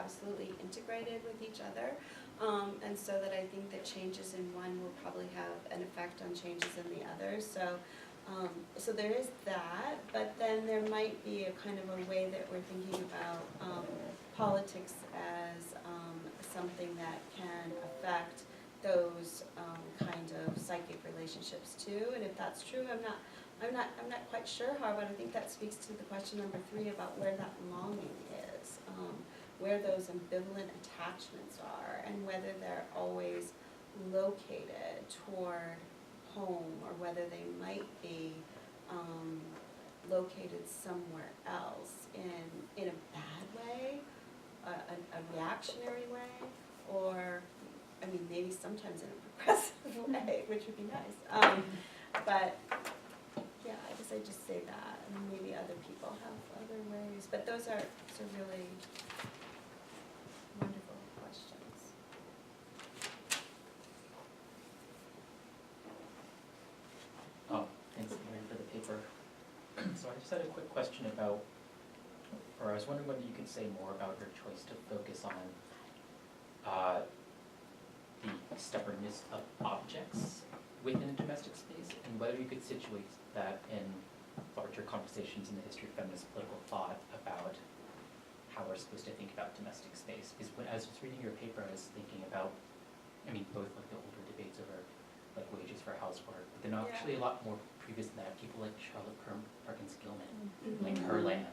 absolutely integrated with each other. And so that I think that changes in one will probably have an effect on changes in the other. So, so there is that, but then there might be a kind of a way that we're thinking about politics as something that can affect those kind of psychic relationships too. And if that's true, I'm not quite sure how, but I think that speaks to the question number 3 about where that longing is, where those ambivalent attachments are, and whether they're always located toward home, or whether they might be located somewhere else in a bad way, a reactionary way, or I mean maybe sometimes in a progressive way, which would be nice. But yeah, I guess I just say that, and maybe other people have other ways. But those are really wonderful questions. Oh, thanks, Mary, for the paper. So I just had a quick question about, or I was wondering whether you could say more about your choice to focus on the stubbornness of objects within a domestic space, and whether you could situate that in larger conversations in the history of feminist political thought about how we're supposed to think about domestic space. Because when I was just reading your paper, I was thinking about, I mean, both like the older debates over like wages for housework, but then actually a lot more previous than that, people like Charlotte Perkins Gilman, like Her Land,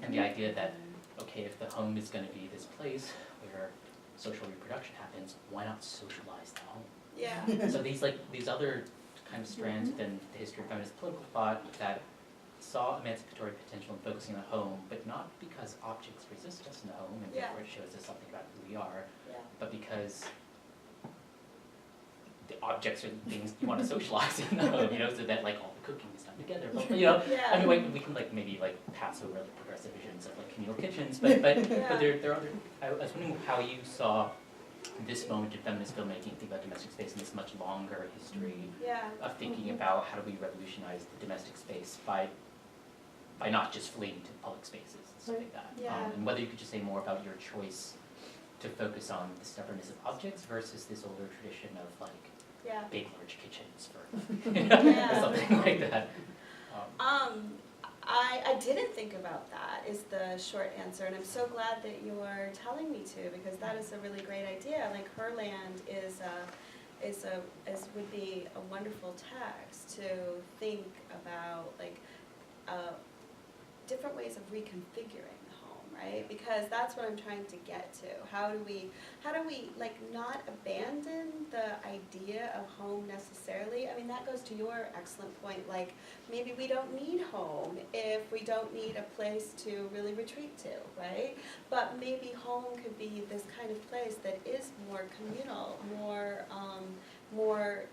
and the idea that, okay, if the home is going to be this place where social reproduction happens, why not socialize the home? Yeah. So these other kind of strands within the history of feminist political thought that saw emancipatory potential in focusing on the home, but not because objects resist us in the home, and therefore it shows us something about who we are, but because the objects are the things you want to socialize in the home, so that like all the cooking is done together. But, I mean, we can like maybe like pass over the progressive visions of like communal kitchens, but there are other. I was wondering how you saw this moment in feminist filmmaking, think about domestic space in this much longer history of thinking about how do we revolutionize the domestic space by not just fleeing to public spaces and stuff like that. And whether you could just say more about your choice to focus on the stubbornness of objects versus this older tradition of like big, large kitchens for or something like that. I didn't think about that, is the short answer, and I'm so glad that you're telling me to, because that is a really great idea. Like Her Land would be a wonderful text to think about, like different ways of reconfiguring the home, right? Because that's what I'm trying to get to. How do we like not abandon the idea of home necessarily? I mean, that goes to your excellent point, like maybe we don't need home if we don't need a place to really retreat to, right? But maybe home could be this kind of place that is more communal, more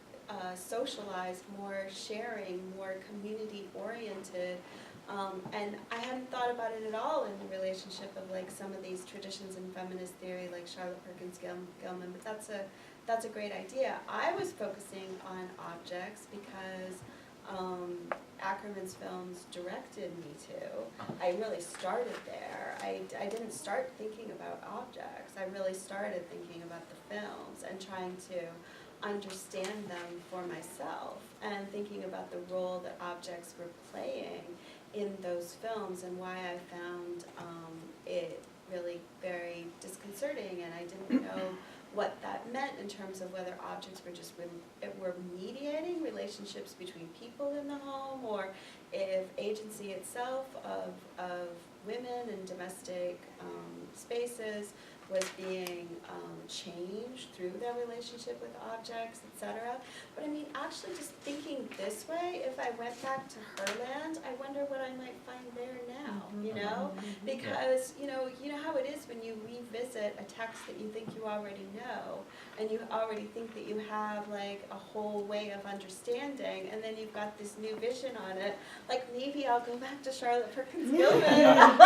socialized, more sharing, more community oriented. And I hadn't thought about it at all in the relationship of like some of these traditions in feminist theory, like Charlotte Perkins Gilman, but that's a great idea. I was focusing on objects because Akerman's films directed me to. I really started there. I didn't start thinking about objects. I really started thinking about the films and trying to understand them for myself, and thinking about the role that objects were playing in those films, and why I found it really very disconcerting, and I didn't know what that meant in terms of whether objects were just were mediating relationships between people in the home, or if agency itself of women in domestic spaces was being changed through their relationship with objects, etc. But I mean, actually just thinking this way, if I went back to Her Land, I wonder what I might find there now, Because, you know how it is when you revisit a text that you think you already know, and you already think that you have like a whole way of understanding, and then you've got this new vision on it. Like maybe I'll go back to Charlotte Perkins Gilman and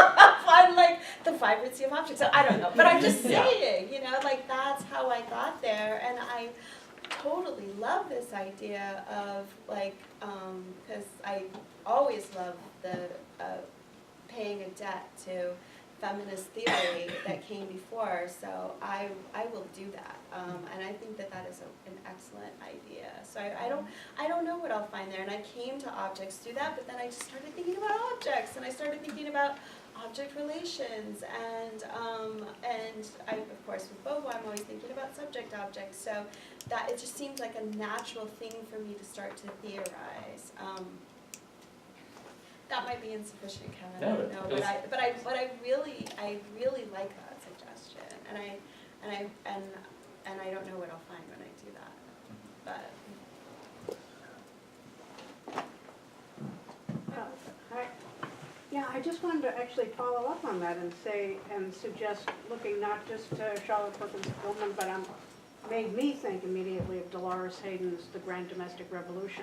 find like the vibrancy of objects. So I don't know, but I'm just saying, like that's how I got there, and I totally love this idea of like, because I always love the paying a debt to feminist theory that came before, so I will do that. And I think that that is an excellent idea. So I don't know what I'll find there, and I came to objects through that, but then I just started thinking about objects, and I started thinking about object relations, and I, of course, with Bobo, I'm always thinking about subject-object, so that it just seemed like a natural thing for me to start to theorize. That might be insufficient, Kevin. I don't know, but I really like that suggestion, and I don't know what I'll find when I do that, but. Yeah, I just wanted to actually follow up on that and say, and suggest looking not just to Charlotte Perkins Gilman, but made me think immediately of Dolores Hayden's The Grand Domestic Revolution.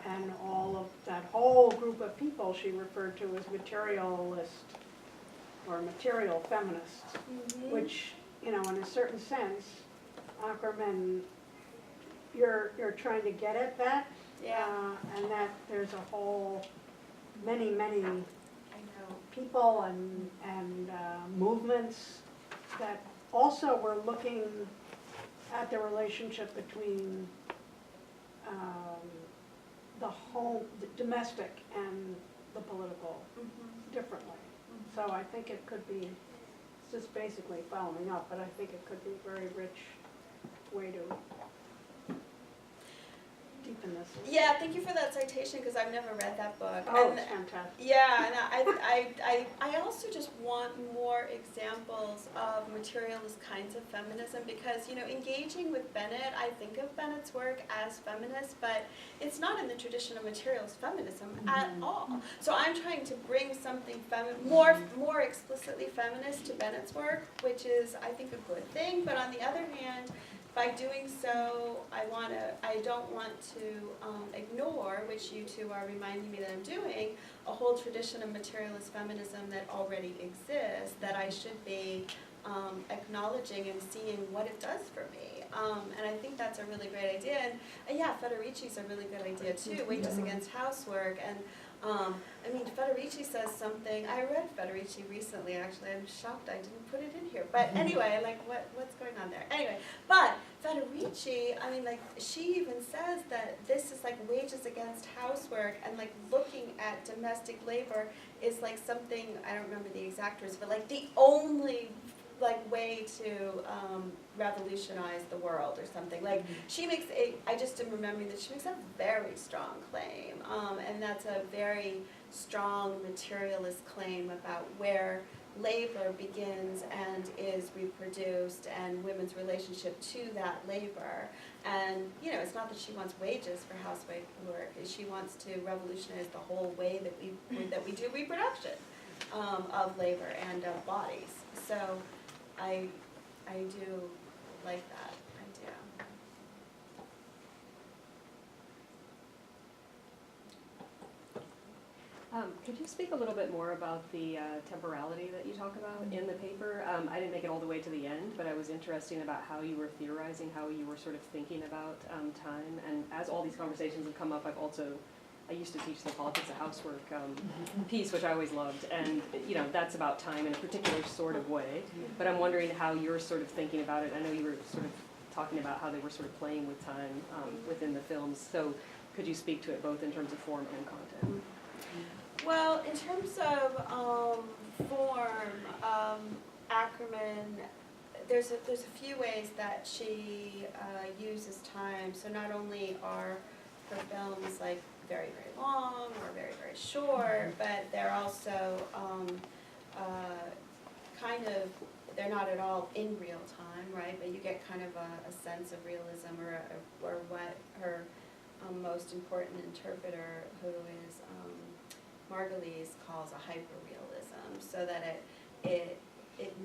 And all of that whole group of people she referred to as materialist or material feminists, which, you know, in a certain sense, Akerman, you're trying to get at that, and that there's a whole many people and movements that also were looking at the relationship between the home, the domestic and the political differently. So I think it could be, it's just basically following up, but I think it could be a very rich way to deepen this. Yeah, thank you for that citation, because I've never read that book. Oh, and it's fantastic. Yeah, and I also just want more examples of materialist kinds of feminism, because, you know, engaging with Bennett, I think of Bennett's work as feminist, but it's not in the tradition of materialist feminism at all. So I'm trying to bring something more explicitly feminist to Bennett's work, which is, I think, a good thing. But on the other hand, by doing so, I don't want to ignore, which you two are reminding me that I'm doing, a whole tradition of materialist feminism that already exists, that I should be acknowledging and seeing what it does for me. And I think that's a really great idea. And yeah, Federici's a really good idea too, wages against housework. And I mean, Federici says something, I read Federici recently actually, I'm shocked I didn't put it in here, but anyway, like what's going on there? Anyway, but Federici, I mean, like, she even says that this is like wages against housework, and like looking at domestic labor is like something, I don't remember the exact words, but like the only like way to revolutionize the world or something. Like she makes I just am remembering that she makes a very strong claim, and that's a very strong materialist claim about where labor begins and is reproduced, and women's relationship to that labor. And you know, it's not that she wants wages for housewife work; she wants to revolutionize the whole way that we do reproduction of labor and of bodies. So I do like that idea. Could you speak a little bit more about the temporality that you talk about in the paper? I didn't make it all the way to the end, but I was interested about how you were theorizing, how you were sort of thinking about time. And as all these conversations have come up, I used to teach the politics of housework piece, which I always loved, and you know, that's about time in a particular sort of way. But I'm wondering how you're sort of thinking about it. I know you were sort of talking about how they were sort of playing with time within the films. So could you speak to it both in terms of form and content? Well, in terms of form, Akerman, there's a few ways that she uses time. So not only are her films like very, very long or very, very short, but they're also kind of, they're not at all in real time, right? But you get kind of a sense of realism, or what her most important interpreter, who is Margulies, calls a hyperrealism, so that it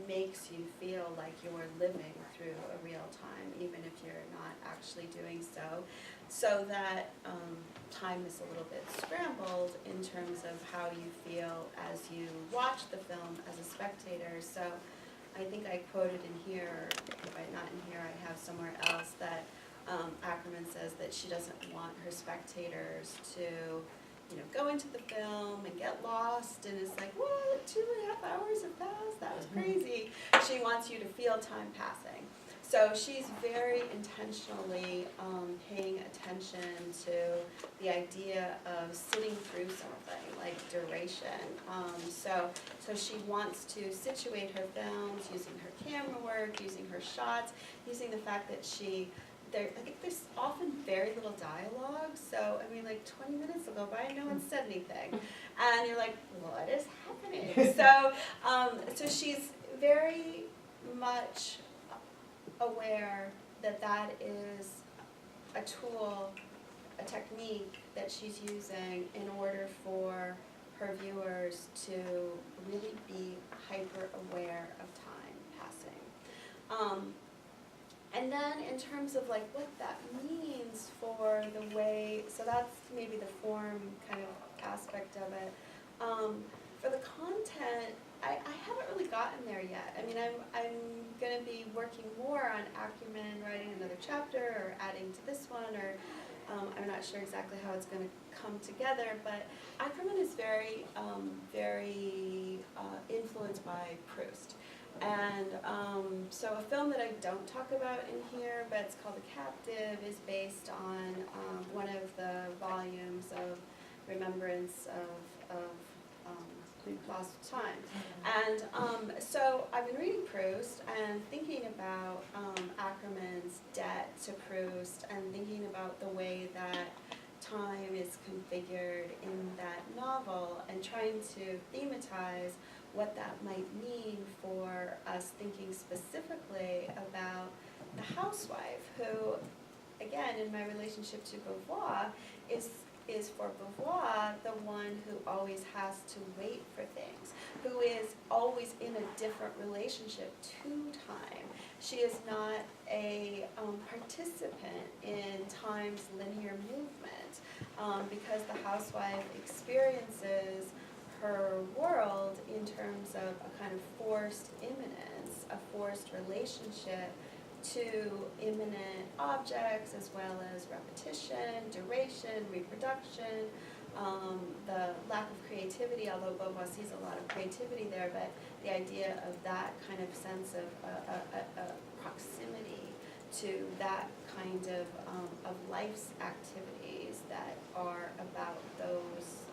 makes you feel like you're living through a real time, even if you're not actually doing so. So that time is a little bit scrambled in terms of how you feel as you watch the film as a spectator. So I think I quoted in here, if not in here, I have somewhere else, that Akerman says that she doesn't want her spectators to go into the film and get lost, and it's like, what, 2.5 hours have passed? That was crazy. She wants you to feel time passing. So she's very intentionally paying attention to the idea of sitting through something, like duration. So she wants to situate her films using her camera work, using her shots, using the fact that I think there's often very little dialogue, so, I mean, like 20 minutes will go by and no one said anything. And you're like, what is happening? So she's very much aware that that is a tool, a technique that she's using in order for her viewers to really be hyper aware of time passing. And then in terms of like what that means for the way, so that's maybe the form kind of aspect of it. For the content, I haven't really gotten there yet. I mean, I'm going to be working more on Akerman, writing another chapter, or adding to this one, or I'm not sure exactly how it's going to come together, but Akerman is very, very influenced by Proust. And so a film that I don't talk about in here, but it's called The Captive, is based on one of the volumes of Remembrance of Lost Time. And so I've been reading Proust and thinking about Akerman's debt to Proust, and thinking about the way that time is configured in that novel, and trying to thematize what that might mean for us thinking specifically about the housewife, who, again, in my relationship to Beauvoir, is for Beauvoir the one who always has to wait for things, who is always in a different relationship to time. She is not a participant in time's linear movement, because the housewife experiences her world in terms of a kind of forced immanence, a forced relationship to immanent objects, as well as repetition, duration, reproduction, the lack of creativity, although Beauvoir sees a lot of creativity there, but the idea of that kind of sense of a proximity to that kind of life's activities that are about those,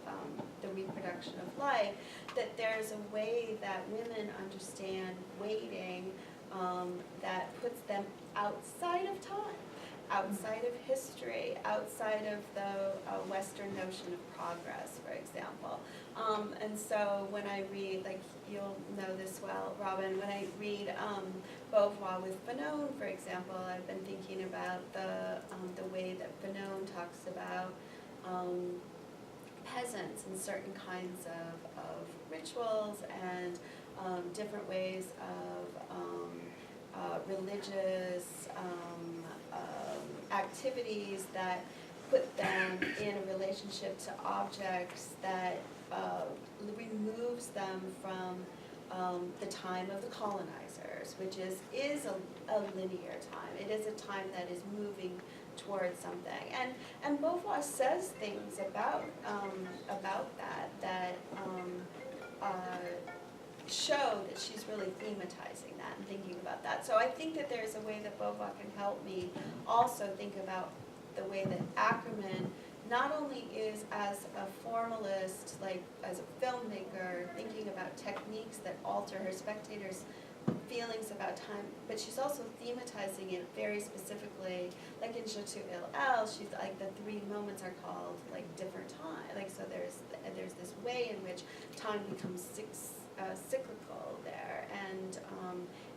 the reproduction of life, that there's a way that women understand waiting that puts them outside of time, outside of history, outside of the Western notion of progress, for example. And so when I read, like, you'll know this well, Robin, when I read Beauvoir with Fanon, for example, I've been thinking about the way that Fanon talks about peasants and certain kinds of rituals and different ways of religious activities that put them in a relationship to objects that removes them from the time of the colonizers, which is a linear time. It is a time that is moving towards something. And Beauvoir says things about that show that she's really thematizing that and thinking about that. So I think that there's a way that Beauvoir can help me also think about the way that Akerman not only is as a formalist, like as a filmmaker, thinking about techniques that alter her spectators' feelings about time, but she's also thematizing it very specifically, like in Je tu il elle, she's like the 3 moments are called like different time, like so there's this way in which time becomes cyclical there, and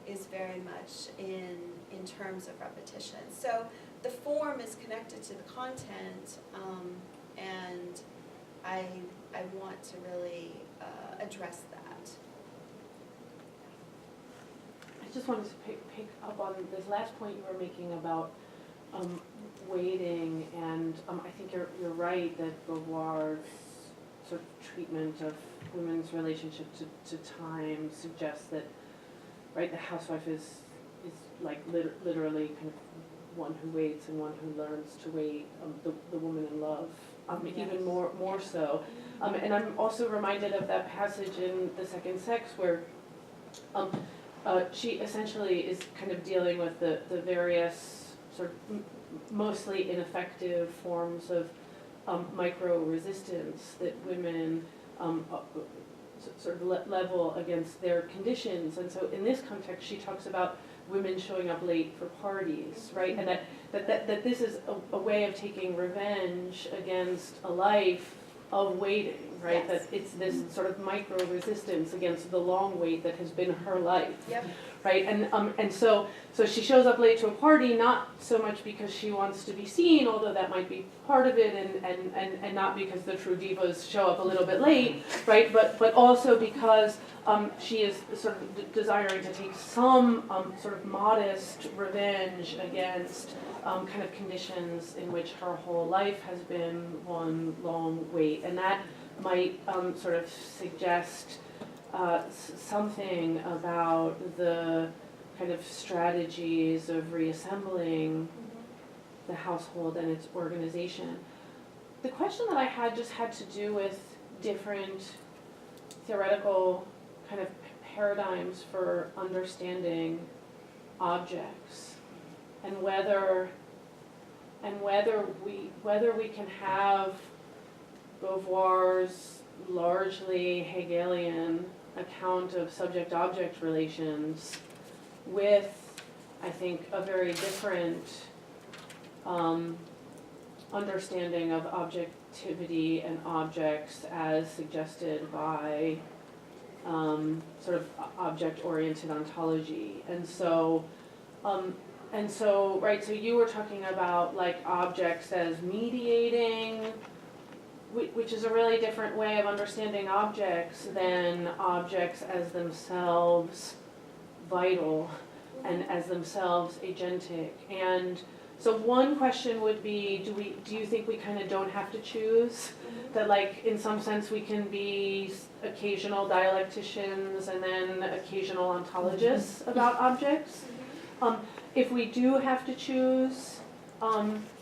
is very much in terms of repetition. So the form is connected to the content, and I want to really address that. I just wanted to pick up on this last point you were making about waiting, and I think you're right that Beauvoir's sort of treatment of women's relationship to time suggests that, right, the housewife is like literally kind of one who waits and one who learns to wait. The woman in love even more so. And I'm also reminded of that passage in The Second Sex where she essentially is kind of dealing with the various sort of mostly ineffective forms of micro-resistance that women sort of level against their conditions. And so in this context, she talks about women showing up late for parties, right? And that this is a way of taking revenge against a life of waiting, right? Yes. That it's this sort of micro-resistance against the long wait that has been her life. Yep. Right, and so she shows up late to a party, not so much because she wants to be seen, although that might be part of it, and not because the true divas show up a little bit late, right? But also because she is sort of desiring to take some sort of modest revenge against kind of conditions in which her whole life has been one long wait, and that might sort of suggest something about the kind of strategies of reassembling the household and its organization. The question that I had just had to do with different theoretical kind of paradigms for understanding objects, and whether we can have Beauvoir's largely Hegelian account of subject-object relations with, I think, a very different understanding of objectivity and objects as suggested by sort of object-oriented ontology. And so, right, so you were talking about like objects as mediating, which is a really different way of understanding objects than objects as themselves vital and as themselves agentic. And so one question would be, do you think we kind of don't have to choose? That like in some sense we can be occasional dialecticians and then occasional ontologists about objects? If we do have to choose,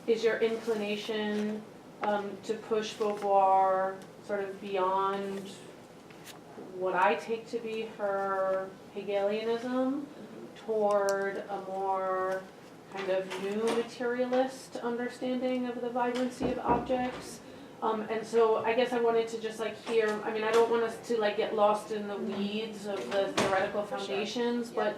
is your inclination to push Beauvoir sort of beyond what I take to be her Hegelianism toward a more kind of new materialist understanding of the vibrancy of objects? And so I guess I wanted to just like hear, I mean, I don't want us to like get lost in the weeds of the theoretical foundations, but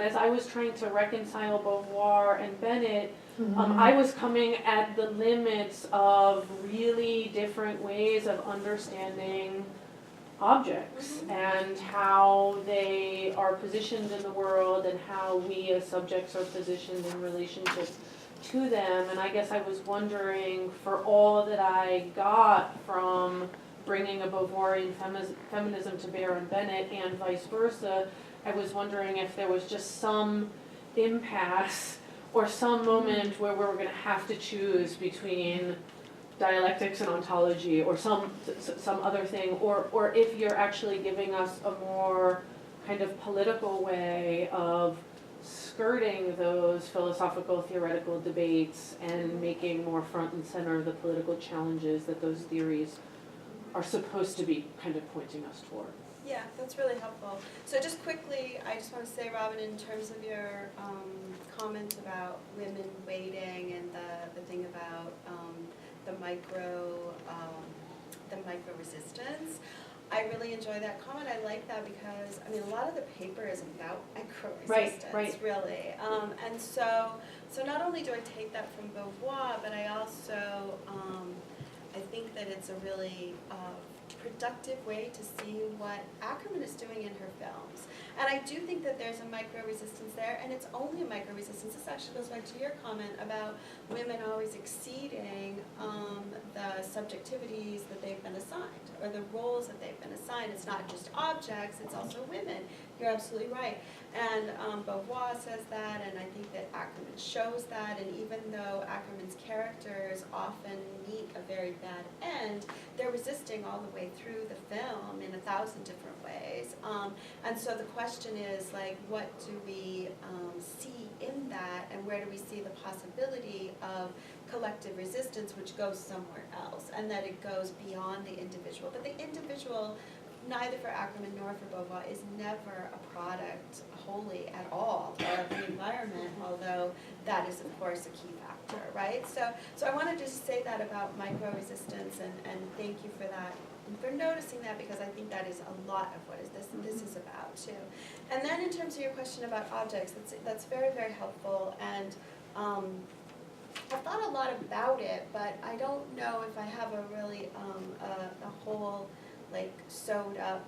as I was trying to reconcile Beauvoir and Bennett, I was coming at the limits of really different ways of understanding objects and how they are positioned in the world and how we as subjects are positioned in relationship to them. And I guess I was wondering, for all that I got from bringing a Beauvoirian feminism to bear on Bennett and vice versa, I was wondering if there was just some impasse or some moment where we were going to have to choose between dialectics and ontology or some other thing, or if you're actually giving us a more kind of political way of skirting those philosophical theoretical debates and making more front and center the political challenges that those theories are supposed to be kind of pointing us toward. Yeah, that's really helpful. So just quickly, I just want to say, Robin, in terms of your comment about women waiting and the thing about the micro resistance, I really enjoy that comment. I like that because, I mean, a lot of the paper is about micro resistance, really. And so not only do I take that from Beauvoir, but I also, I think that it's a really productive way to see what Akerman is doing in her films. And I do think that there's a micro-resistance there, and it's only a micro-resistance. This actually goes back to your comment about women always exceeding the subjectivities that they've been assigned, or the roles that they've been assigned. It's not just objects, it's also women You're absolutely right. And Beauvoir says that, and I think that Akerman shows that, and even though Akerman's characters often meet a very bad end, they're resisting all the way through the film in 1,000 different ways. And so the question is, like, what do we see in that, and where do we see the possibility of collective resistance, which goes somewhere else, and that it goes beyond the individual. But the individual, neither for Akerman nor for Beauvoir, is never a product wholly at all of the environment, although that is, of course, a key factor, right? So I wanted to just say that about micro-resistance, and thank you for that, and for noticing that, because I think that is a lot of what this is about, too. And then in terms of your question about objects, that's very, very helpful, and I've thought a lot about it, but I don't know if I have a really, a whole, like, sewed up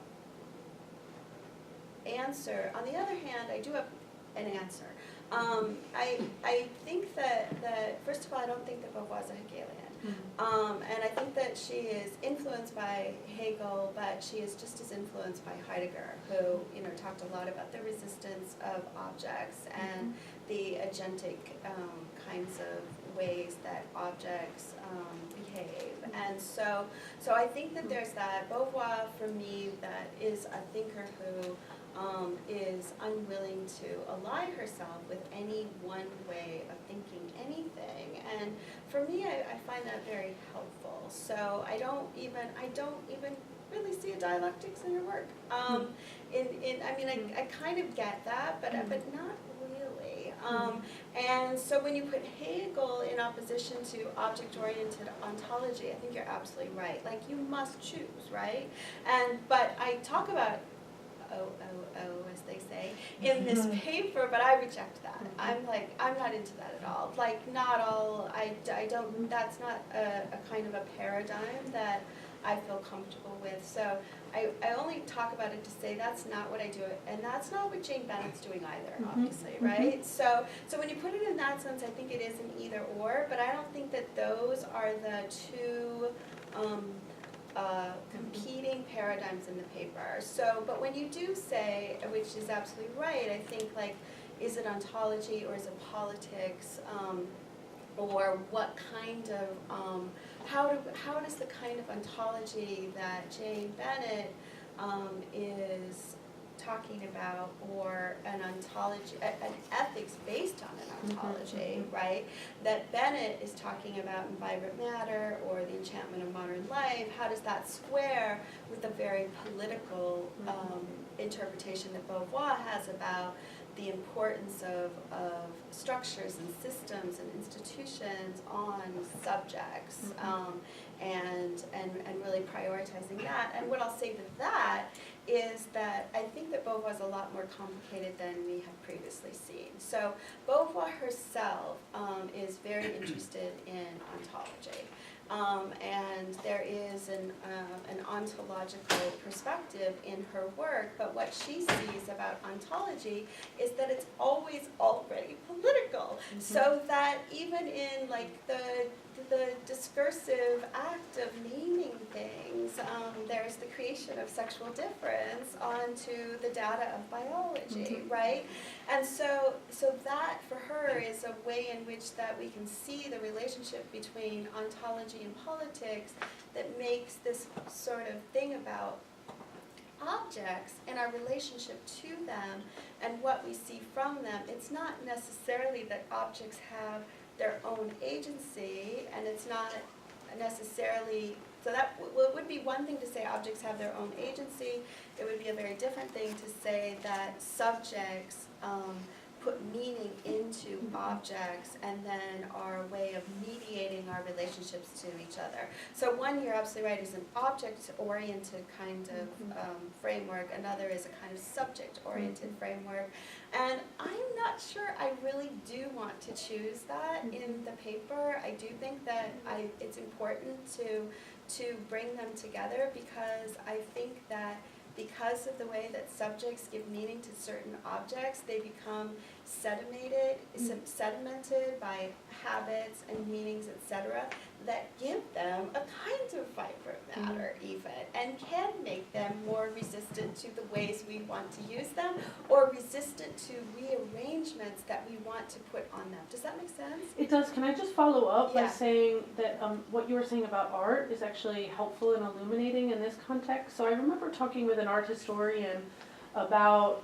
answer. On the other hand, I do have an answer. I think that first of all, I don't think that Beauvoir is a Hegelian. And I think that she is influenced by Hegel, but she is just as influenced by Heidegger, who, you know, talked a lot about the resistance of objects and the agentic kinds of ways that objects behave. And so I think that there's that. Beauvoir, for me, that is a thinker who is unwilling to ally herself with any one way of thinking anything. And for me, I find that very helpful. So I don't even really see a dialectics in her work. I mean, I kind of get that, but not really. And so when you put Hegel in opposition to object-oriented ontology, I think you're absolutely right. Like, you must choose, right? But I talk about as they say, in this paper, but I reject that. I'm not into that at all. Like, not all, I don't, that's not a kind of a paradigm that I feel comfortable with. So I only talk about it to say that's not what I do, and that's not what Jane Bennett's doing either, obviously, right? So when you put it in that sense, I think it is an either or, but I don't think that those are the two competing paradigms in the paper. So, but when you do say, which is absolutely right, I think, like, is it ontology or is it politics, or what kind of, how does the kind of ontology that Jane Bennett is talking about, or an ontology, an ethics based on an ontology, right? That Bennett is talking about in Vibrant Matter or The Enchantment of Modern Life, how does that square with the very political interpretation that Beauvoir has about the importance of structures and systems and institutions on subjects, and really prioritizing that. And what I'll say to that is that I think that Beauvoir is a lot more complicated than we have previously seen. So Beauvoir herself is very interested in ontology. And there is an ontological perspective in her work, but what she sees about ontology is that it's always already political. So that even in, like, the discursive act of naming things, there's the creation of sexual difference onto the data of biology, right? And so that for her is a way in which that we can see the relationship between ontology and politics that makes this sort of thing about objects and our relationship to them and what we see from them. It's not necessarily that objects have their own agency, and it's not necessarily, so that would be one thing to say objects have their own agency. It would be a very different thing to say that subjects put meaning into objects and then are a way of mediating our relationships to each other. So one, you're absolutely right, is an object-oriented kind of framework. Another is a kind of subject-oriented framework. And I'm not sure I really do want to choose that in the paper. I do think that it's important to bring them together, because I think that because of the way that subjects give meaning to certain objects, they become sedimented by habits and meanings, etc., that give them a kind of vibrant matter even, and can make them more resistant to the ways we want to use them, or resistant to rearrangements that we want to put on them. Does that make sense? It does. Can I just follow up by Yeah. saying that what you were saying about art is actually helpful and illuminating in this context? So I remember talking with an art historian about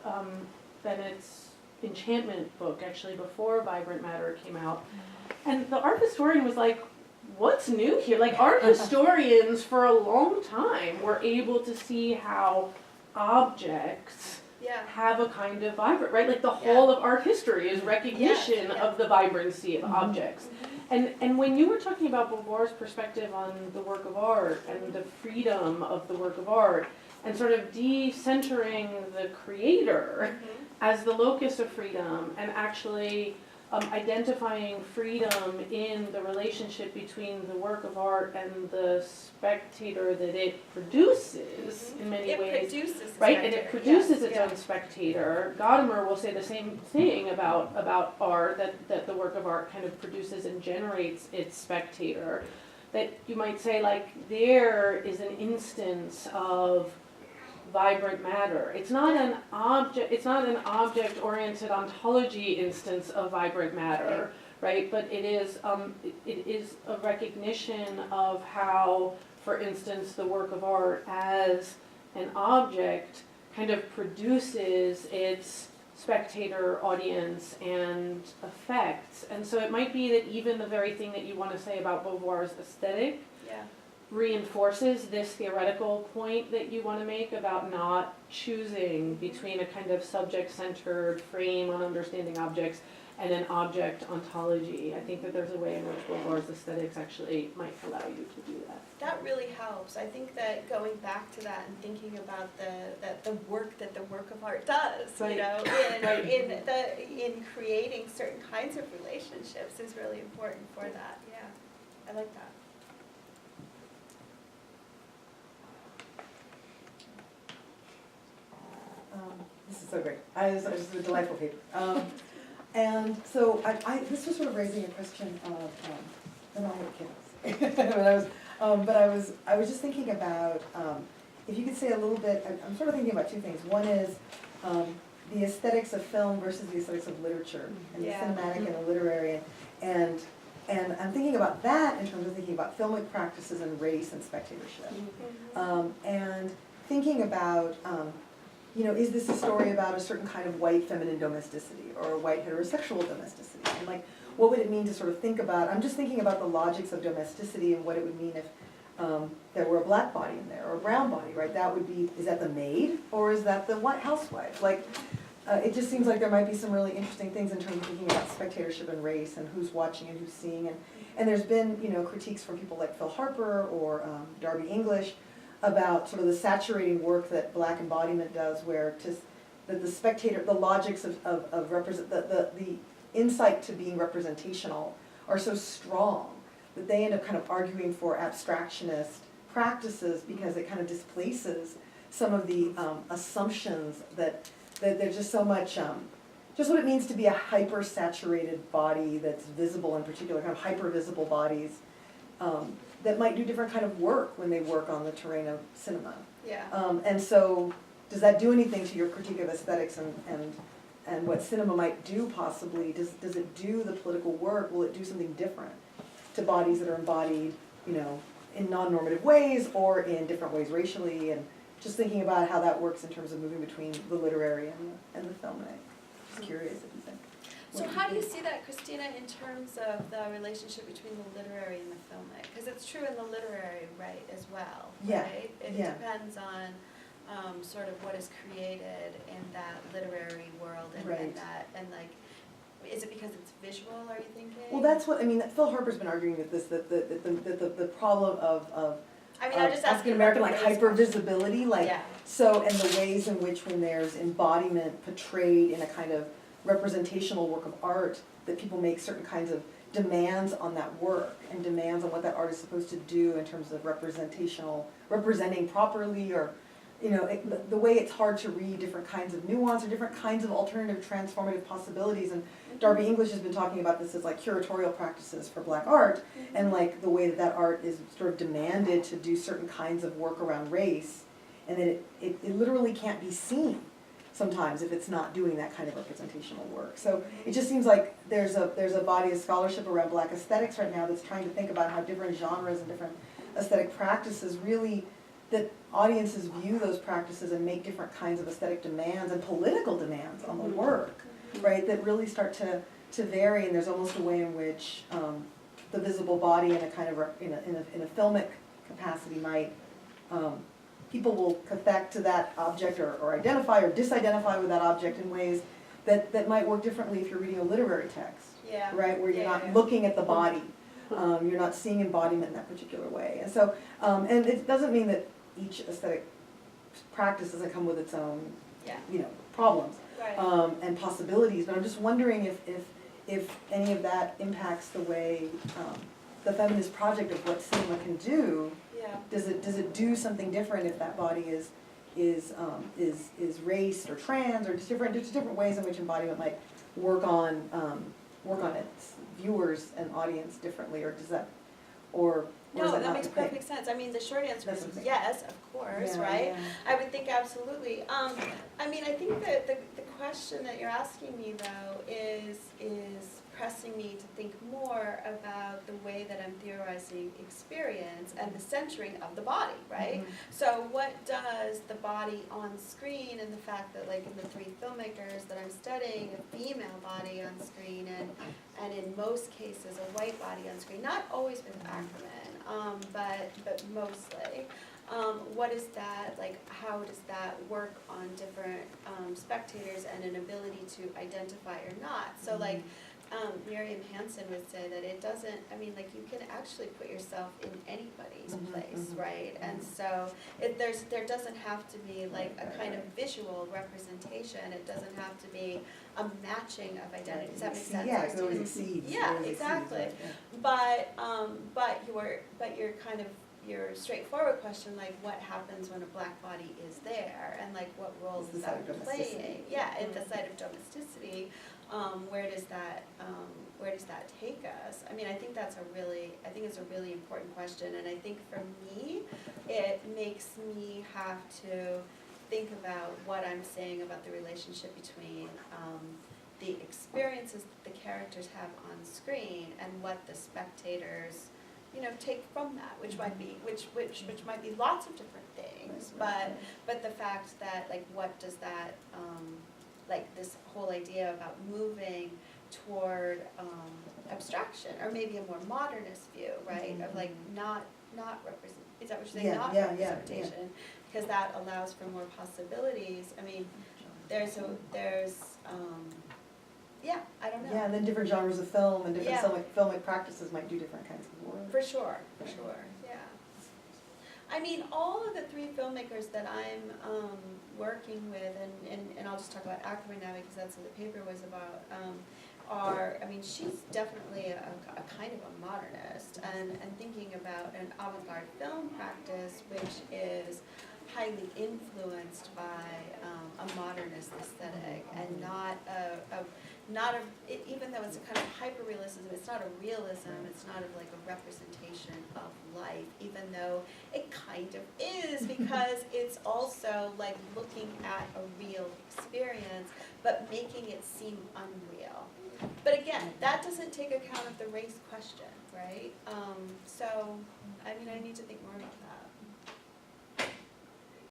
Bennett's Enchantment book, actually before Vibrant Matter came out. And the art historian was like, what's new here? Like, art historians for a long time were able to see how objects Yeah. have a kind of vibrant, right? Like the whole of art history is recognition of the vibrancy of objects. And when you were talking about Beauvoir's perspective on the work of art and the freedom of the work of art and sort of decentering the creator as the locus of freedom and actually identifying freedom in the relationship between the work of art and the spectator that it produces in many ways. It produces a Right, and it spectator, produces yes, its own spectator. Gadamer will say the same thing about art, that the work of art kind of produces and generates its spectator. That you might say, like, there is an instance of vibrant matter. It's not an object-oriented ontology instance of vibrant matter, right? But it is a recognition of how, for instance, the work of art as an object kind of produces its spectator, audience, and effects. And so it might be that even the very thing that you want to say about Beauvoir's aesthetic Yeah. reinforces this theoretical point that you want to make about not choosing between a kind of subject-centered frame on understanding objects and an object ontology. I think that there's a way in which Beauvoir's aesthetics actually might allow you to do that. That really helps. I think that going back to that and thinking about the work that the work of art does, Right. you know, Right. in creating certain kinds of relationships is really important for that. Yeah, I like that. This is so great. This is a delightful paper. And so this was sort of raising a question of when I had kids. But I was just thinking about if you could say a little bit. I'm sort of thinking about two things. One is the aesthetics of film versus the aesthetics of literature, and the cinematic and the literary, and I'm thinking about that in terms of thinking about filmic practices and race and spectatorship, and thinking about. Is this a story about a certain kind of white feminine domesticity or a white heterosexual domesticity? And like, what would it mean to sort of think about, I'm just thinking about the logics of domesticity and what it would mean if there were a black body in there or a brown body, right? That would be, is that the maid or is that the white housewife? Like, it just seems like there might be some really interesting things in terms of thinking about spectatorship and race and who's watching and who's seeing. And there's been, critiques from people like Phil Harper or Darby English about sort of the saturating work that black embodiment does, where that the spectator, the logics of represent, the insight to being representational are so strong that they end up kind of arguing for abstractionist practices because it kind of displaces some of the assumptions that there's just so much, just what it means to be a hyper-saturated body that's visible, in particular, kind of hyper-visible bodies, that might do different kind of work when they work on the terrain of cinema. Yeah. And so, does that do anything to your critique of aesthetics and what cinema might do possibly? Does it do the political work? Will it do something different to bodies that are embodied, in non-normative ways or in different ways racially? And just thinking about how that works in terms of moving between the literary and the filmic. Just curious if you think. So how do you see that, Christina, in terms of the relationship between the literary and the filmic? Because it's true in the literary, right, as well, Yeah, right? It yeah. depends on sort of what is created in that literary world and Right. is it because it's visual, are you thinking? Well, that's what, Phil Harper's been arguing that the problem of I mean, I'm just asking African American, like, about the race hyper question. visibility, like, Yeah. so, and the ways in which when there's embodiment portrayed in a kind of representational work of art, that people make certain kinds of demands on that work and demands on what that art is supposed to do in terms of representing properly or you know, the way it's hard to read different kinds of nuance or different kinds of alternative transformative possibilities. And Darby English has been talking about this as like curatorial practices for Black art, and like the way that that art is sort of demanded to do certain kinds of work around race, and that it literally can't be seen sometimes if it's not doing that kind of representational work. So it just seems like there's a body of scholarship around Black aesthetics right now that's trying to think about how different genres and different aesthetic practices really, that audiences view those practices and make different kinds of aesthetic demands and political demands on the work, right, that really start to vary, and there's almost a way in which the visible body in a kind of, in a filmic capacity might, people will connect to that object or identify or disidentify with that object in ways that might work differently if you're reading a literary text, right, where you're not looking at the body, you're not seeing embodiment in that particular way. And so, and it doesn't mean that each aesthetic practice doesn't come with its own, you know, problems and possibilities, but I'm just wondering if any of that impacts the way the feminist project of what cinema can do. Does it do something different if that body is raced or trans, or just different ways in which embodiment might work on its viewers and audience differently, or does that, or No, is that not makes the thing? perfect sense. I mean, the short answer That's is the thing. yes, of course, Yeah, right? yeah. I would think absolutely. I mean, I think that the question that you're asking me though is pressing me to think more about the way that I'm theorizing experience and the centering of the body, right? So what does the body on screen, and the fact that like in the three filmmakers that I'm studying, a female body on screen and in most cases a white body on screen, not always with Akerman, but mostly. What is that, like, how does that work on different spectators and an ability to identify or not? So like, Miriam Hansen would say that it doesn't, I mean, like, you can actually put yourself in anybody's place, right? And so there doesn't have to be like a kind of visual representation. It doesn't have to be a matching of identity. Does that make sense? Yeah, it always exceeds. Yeah, It always exactly. exceeds, right, But your kind of your straightforward question, like what happens when a black body is there, and like what roles It's is the site that of playing? domesticity. Yeah, in the site of domesticity, where does that take us? I mean, I think it's a really important question, and I think for me, it makes me have to think about what I'm saying about the relationship between the experiences that the characters have on screen and what the spectators, you know, take from that, which might be might be lots of different things, but the fact that, like, what does that like this whole idea about moving toward abstraction, or maybe a more modernist view, right, of like not represent, is that what you're saying? Not representation, because that allows for more possibilities. I mean, there's I don't know. Yeah, and then different genres of film and different Yeah. filmic practices might do different kinds of work. For sure, yeah. I mean, all of the three filmmakers that I'm working with, and I'll just talk about Akerman now because that's what the paper was about, I mean, she's definitely a kind of a modernist, and thinking about an avant-garde film practice which is highly influenced by a modernist aesthetic, and even though it's a kind of hyper-realism, it's not a realism, it's not like a representation of life, even though it kind of is, because it's also like looking at a real experience, but making it seem unreal. But again, that doesn't take account of the race question, right? So, I mean, I need to think more about that.